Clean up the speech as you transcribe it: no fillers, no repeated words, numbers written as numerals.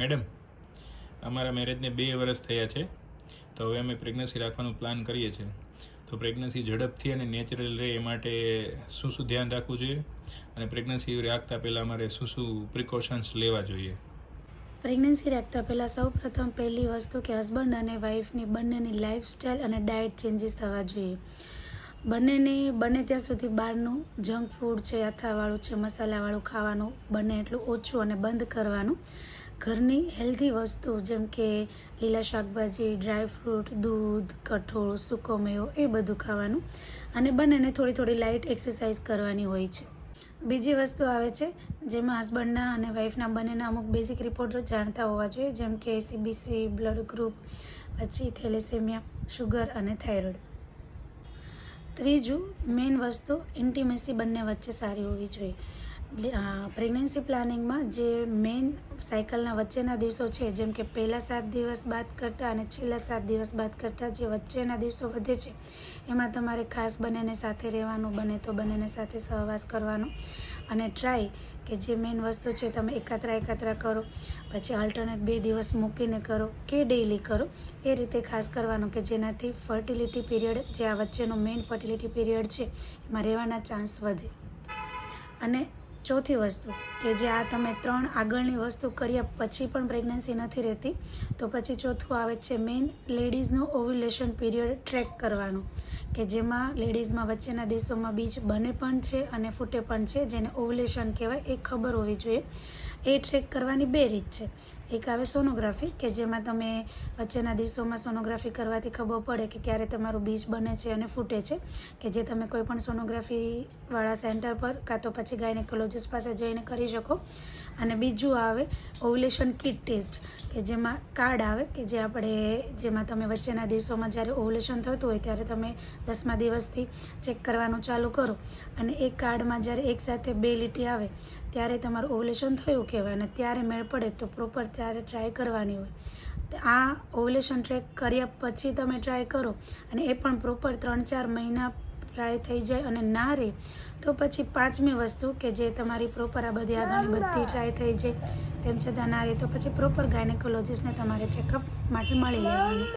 Madam, અમારા મેરેજને 2 વર્ષ થયા છે, તો હવે અમે પ્રેગ્નન્સી રાખવાનું પ્લાન કરીએ છીએ. તો પ્રેગ્નન્સી ઝડપથી અને નેચરલ રહે એ માટે શું ધ્યાન રાખવું જોઈએ, અને પ્રેગ્નન્સી રાખતા પહેલાં અમારે શું પ્રિકોશન્સ લેવા જોઈએ? પ્રેગ્નન્સી રાખતા પહેલાં સૌપ્રથમ પહેલી વસ્તુ કે હસબન્ડ અને વાઈફની બંનેની લાઈફસ્ટાઈલ અને ડાયટ ચેન્જીસ થવા જોઈએ. બંને ત્યાં સુધી બહારનું જંક ફૂડ છે, અથાવાળું છે, મસાલાવાળું ખાવાનું બને એટલું ઓછું અને બંધ કરવાનું. ઘરની હેલ્ધી વસ્તુ જેમ કે લીલા શાકભાજી, ડ્રાયફ્રૂટ, દૂધ, કઠોળ, સૂકો મેવો એ બધું ખાવાનું, અને બંનેને થોડી થોડી લાઇટ એક્સરસાઇઝ કરવાની હોય છે. બીજી વસ્તુ આવે છે જેમાં હસબન્ડના અને વાઈફના બંનેના અમુક બેઝિક રિપોર્ટ જાણતા હોવા જોઈએ, જેમ કે CBC, બ્લડ ગ્રુપ, પછી થેલેસેમિયા, શુગર અને થાઇરોઇડ. ત્રીજું મેઇન વસ્તુ ઇન્ટિમેસી બંને વચ્ચે સારી હોવી જોઈએ. પ્રેગ્નન્સી પ્લાનિંગમાં જે મેઇન સાયકલના વચ્ચેના દિવસો છે, જેમ કે પહેલા 7 દિવસ બાદ કરતાં અને છેલ્લા 7 દિવસ બાદ કરતાં જે વચ્ચેના દિવસો વધે છે, એમાં તમારે ખાસ બંનેને સાથે રહેવાનું, બને તો બંનેને સાથે સહવાસ કરવાનો, અને ટ્રાય કે જે મેઇન વસ્તુ છે તમે એકાત્રા કરો, પછી આલ્ટરનેટ 2 દિવસ મૂકીને કરો કે ડેઇલી કરો, એ રીતે ખાસ કરવાનું કે જેનાથી ફર્ટિલિટી પીરિયડ, જે આ વચ્ચેનો મેઇન ફર્ટિલિટી પીરિયડ છે, એમાં રહેવાના ચાન્સ વધે. અને ચોથી વસ્તુ કે જે આ તમે 3 આગળની વસ્તુ કર્યા પછી પણ પ્રેગ્નન્સી નથી રહેતી, તો પછી ચોથું આવે છે મેઇન લેડીઝનો ઓવ્યુલેશન પીરિયડ ટ્રેક કરવાનો, કે જેમાં લેડીઝમાં વચ્ચેના દિવસોમાં બીજ બને પણ છે અને ફૂટે પણ છે, જેને ઓવ્યુલેશન કહેવાય, એ ખબર હોવી જોઈએ. એ ટ્રેક કરવાની 2 રીત છે. એક આવે સોનોગ્રાફી, કે જેમાં તમે વચ્ચેના દિવસોમાં સોનોગ્રાફી કરવાથી ખબર પડે કે ક્યારે તમારું બીજ બને છે અને ફૂટે છે, કે જે તમે કોઈ પણ સોનોગ્રાફીવાળા સેન્ટર પર કાં તો પછી ગાયનેકોલોજીસ્ટ પાસે જઈને કરી શકો. અને બીજું આવે ઓવ્યુલેશન કિટ ટેસ્ટ, કે જેમાં કાર્ડ આવે કે જેમાં તમે વચ્ચેના દિવસોમાં જ્યારે ઓવ્યુલેશન થતું હોય ત્યારે તમે 10મા દિવસથી ચેક કરવાનું ચાલુ કરો, અને એ કાર્ડમાં જ્યારે એકસાથે 2 લીટી આવે ત્યારે તમારું ઓવ્યુલેશન થયું કહેવાય, અને ત્યારે મેળ પડે તો પ્રોપર ત્યારે ટ્રાય કરવાની હોય. આ ઓવ્યુલેશન ટ્રેક કર્યા પછી તમે ટ્રાય કરો, અને એ પણ પ્રોપર 3-4 મહિના ટ્રાય થઈ જાય અને ના રહે તો પછી 5મી વસ્તુ કે જે તમારી પ્રોપર આ બધી આગળની બધી ટ્રાય થઈ જાય તેમ છતાં ના રહે તો પછી પ્રોપર ગાયનેકોલોજીસ્ટને તમારે ચેકઅપ માટે મળી લેવાનું.